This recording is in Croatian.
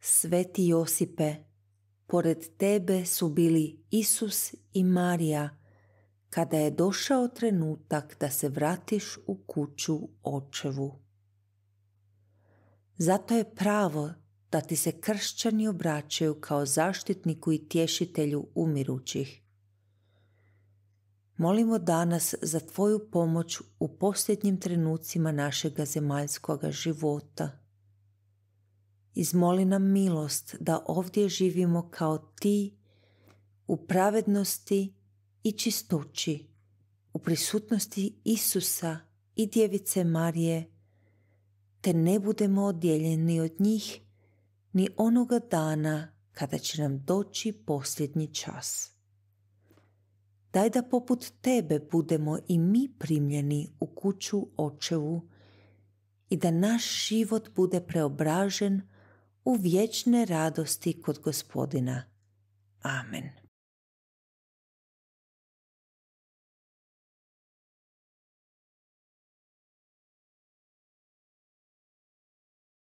Sveti Josipe, pored tebe su bili Isus i Marija kada je došao trenutak da se vratiš u kuću Očevu. Zato je pravo da ti se kršćani obraćaju kao zaštitniku i tješitelju umirućih. Molimo danas za tvoju pomoć u posljednjim trenucima našega zemaljskoga života. Izmoli nam milost da ovdje živimo kao ti u pravednosti i čistoći, u prisutnosti Isusa i Djevice Marije, te ne budemo odjeljeni od njih ni onoga dana kada će nam doći posljednji čas. Daj da poput tebe budemo i mi primljeni u kuću Očevu i da naš život bude preobražen u vječne radosti kod Gospodina. Amen.